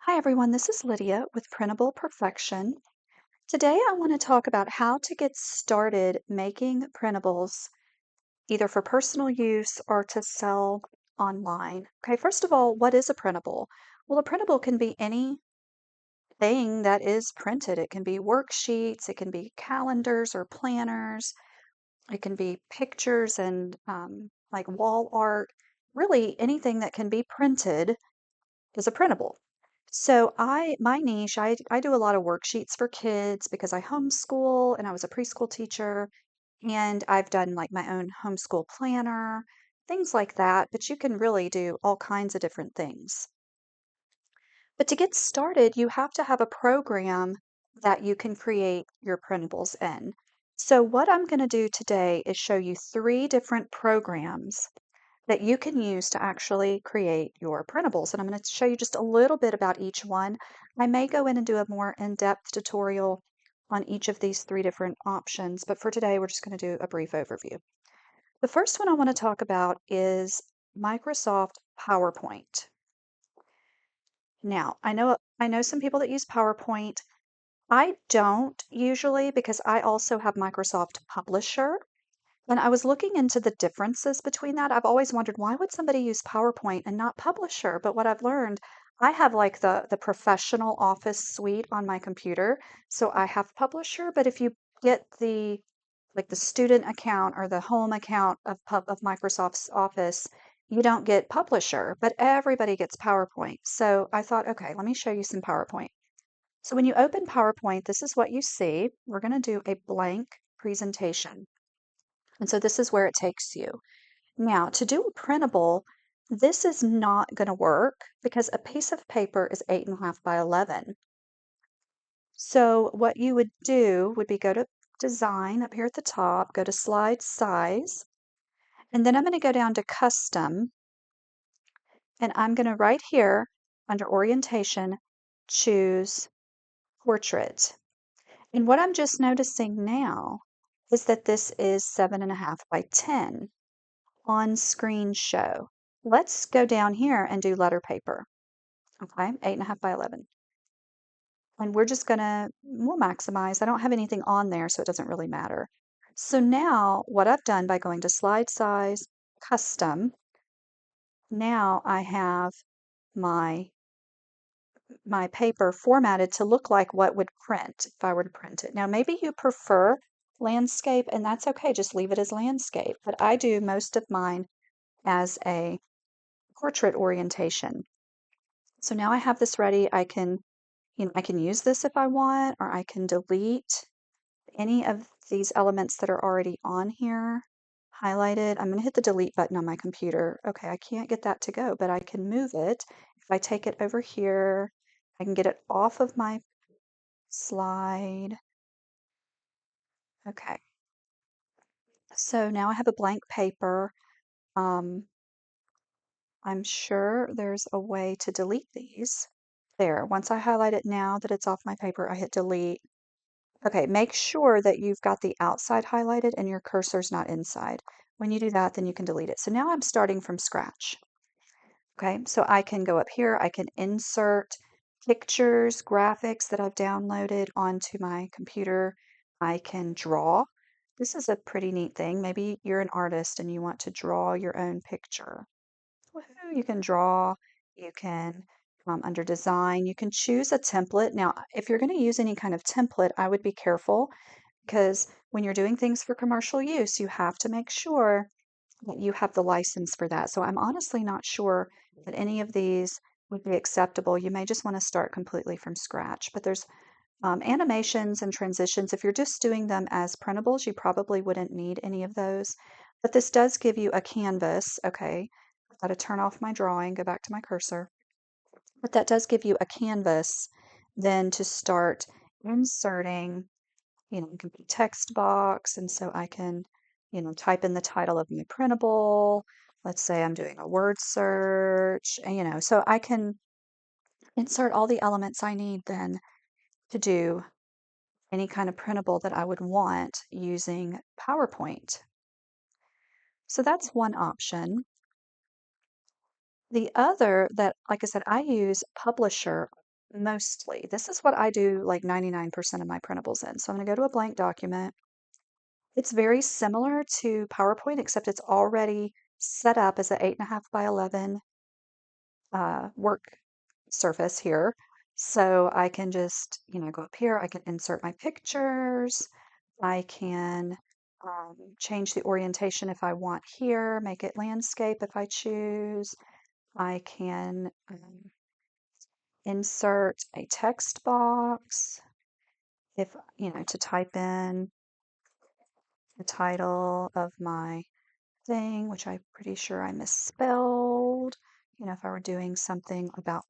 Hi everyone, this is Lydia with Printable Perfection. Today I want to talk about how to get started making printables either for personal use or to sell online. Okay, first of all, what is a printable? Well, a printable can be anything that is printed. It can be worksheets, it can be calendars or planners, it can be pictures and like wall art. Really, anything that can be printed is a printable. So my niche, I do a lot of worksheets for kids because I homeschool and I was a preschool teacher and I've done like my own homeschool planner, things like that, but you can really do all kinds of different things. But to get started, you have to have a program that you can create your printables in. So what I'm going to do today is show you three different programs that you can use to actually create your printables. And I'm going to show you just a little bit about each one. I may go in and do a more in-depth tutorial on each of these three different options, but for today, we're just going to do a brief overview. The first one I want to talk about is Microsoft PowerPoint. Now, I know some people that use PowerPoint. I don't usually because I also have Microsoft Publisher. And I was looking into the differences between that. I've always wondered why would somebody use PowerPoint and not Publisher? But what I've learned, I have like the professional office suite on my computer, so I have Publisher. But if you get the like the student account or the home account of Microsoft's Office, you don't get Publisher, but everybody gets PowerPoint. So I thought, okay, let me show you some PowerPoint. So when you open PowerPoint, this is what you see. We're going to do a blank presentation. And so this is where it takes you. Now, to do a printable, this is not going to work because a piece of paper is 8.5 by 11. So what you would do would be go to Design up here at the top, go to Slide Size, and then I'm going to go down to Custom, and I'm going to right here under Orientation choose Portrait. And what I'm just noticing now is that this is 7.5 by 10. On-screen show. Let's go down here and do letter paper. Okay, 8.5 by 11. And we'll maximize. I don't have anything on there, so it doesn't really matter. So now what I've done by going to slide size, custom, now I have my my paper formatted to look like what would print if I were to print it. Now maybe you prefer landscape and that's okay, just leave it as landscape. But I do most of mine as a portrait orientation. So now I have this ready. I can use this if I want, or I can delete any of these elements that are already on here, highlighted. I'm going to hit the delete button on my computer. Okay, I can't get that to go, but I can move it. If I take it over here, I can get it off of my slide. Okay, so now I have a blank paper. Um, I'm sure there's a way to delete these. There, once I highlight it now that it's off my paper, I hit delete. Okay, make sure that you've got the outside highlighted and your cursor's not inside. When you do that, then you can delete it. So now I'm starting from scratch. Okay, so I can go up here, I can insert pictures, graphics that I've downloaded onto my computer. I can draw. This is a pretty neat thing. Maybe you're an artist and you want to draw your own picture. Woohoo, you can draw, you can, under design, you can choose a template. Now, if you're going to use any kind of template, I would be careful because when you're doing things for commercial use, you have to make sure that you have the license for that. So I'm honestly not sure that any of these would be acceptable. You may just want to start completely from scratch, but there's animations and transitions. If you're just doing them as printables, you probably wouldn't need any of those. But this does give you a canvas. Okay, I've got to turn off my drawing, go back to my cursor. But that does give you a canvas then to start inserting, it can be text box, and so I can, type in the title of my printable. Let's say I'm doing a word search, and, so I can insert all the elements I need then to do any kind of printable that I would want using PowerPoint. So that's one option. The other that, like I said, I use Publisher mostly. This is what I do like 99% of my printables in. So I'm going to go to a blank document. It's very similar to PowerPoint, except it's already set up as an 8.5 by 11 work surface here. So I can just, go up here. I can insert my pictures. I can change the orientation if I want here, make it landscape if I choose. I can insert a text box if, to type in the title of my thing, which I'm pretty sure I misspelled. If I were doing something about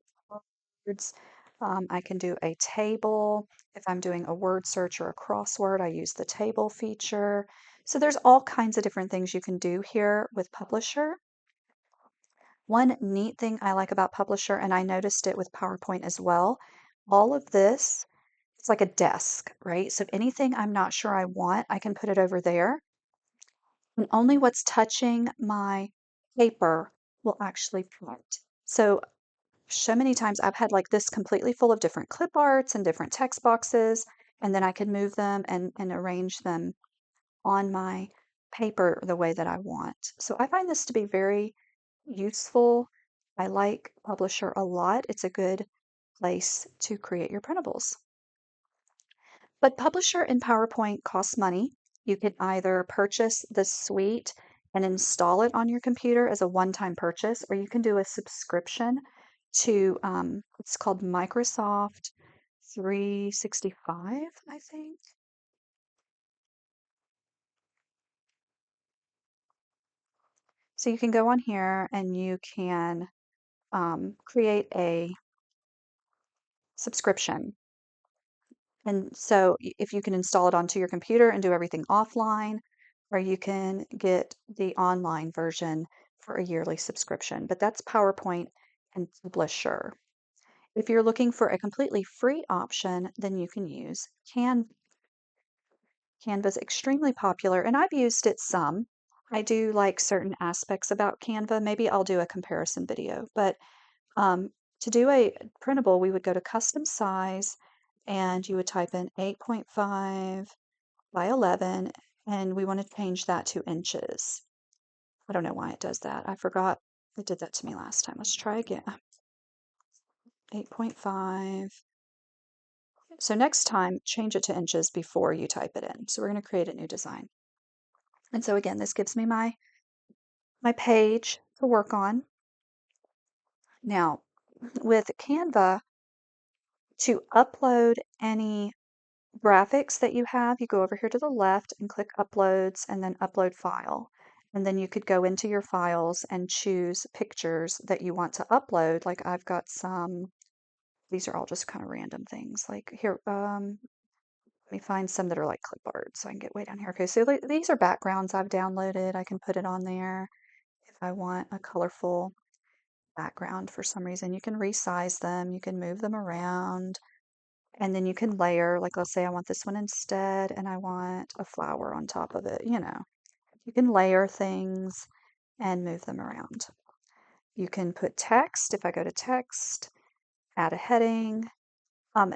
words, I can do a table. If I'm doing a word search or a crossword, I use the table feature. So there's all kinds of different things you can do here with Publisher. One neat thing I like about Publisher, and I noticed it with PowerPoint as well, all of this, it's like a desk, right? So anything I'm not sure I want, I can put it over there. And only what's touching my paper will actually print. So many times I've had like this completely full of different clip arts and different text boxes, and then I can move them and arrange them on my paper the way that I want. So I find this to be very useful. I like Publisher a lot. It's a good place to create your printables. But Publisher in PowerPoint costs money. You can either purchase the suite and install it on your computer as a one-time purchase, or you can do a subscription to, it's called Microsoft 365, I think. So you can go on here and you can create a subscription. And so if you can install it onto your computer and do everything offline, or you can get the online version for a yearly subscription. But that's PowerPoint and Publisher. If you're looking for a completely free option, then you can use Canva. Canva's extremely popular, and I've used it some. I do like certain aspects about Canva. Maybe I'll do a comparison video, but to do a printable, we would go to custom size and you would type in 8.5 by 11, and we want to change that to inches. I don't know why it does that. I forgot it did that to me last time. Let's try again. 8.5. So next time, change it to inches before you type it in. So we're going to create a new design. And so again, this gives me my page to work on. Now, with Canva, to upload any graphics that you have, you go over here to the left and click Uploads and then Upload File. And then you could go into your files and choose pictures that you want to upload. Like I've got some, these are all just kind of random things. Like here, let me find some that are like clip art so I can get way down here. Okay, so these are backgrounds I've downloaded. I can put it on there if I want a colorful background for some reason. You can resize them, you can move them around. And then you can layer, like let's say I want this one instead and I want a flower on top of it, You can layer things and move them around. You can put text. If I go to text, add a heading.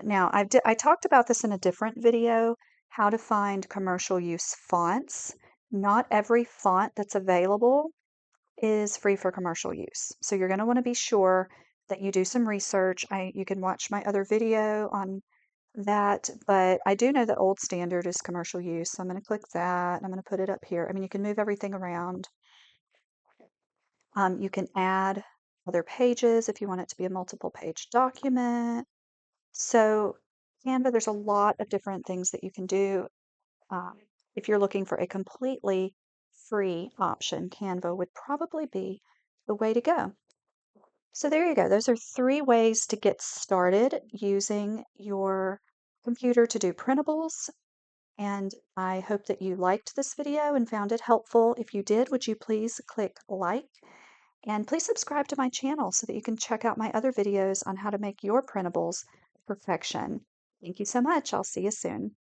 Now, I talked about this in a different video, how to find commercial use fonts. Not every font that's available is free for commercial use. So you're going to want to be sure that you do some research. You can watch my other video on that, but I do know that old standard is commercial use. So I'm going to click that and I'm going to put it up here. I mean, you can move everything around. You can add other pages if you want it to be a multiple page document. So Canva, there's a lot of different things that you can do. Um, if you're looking for a completely free option, Canva would probably be the way to go. So there you go. Those are 3 ways to get started using your computer to do printables. And I hope that you liked this video and found it helpful. If you did, would you please click like and please subscribe to my channel so that you can check out my other videos on how to make your printables perfection. Thank you so much. I'll see you soon.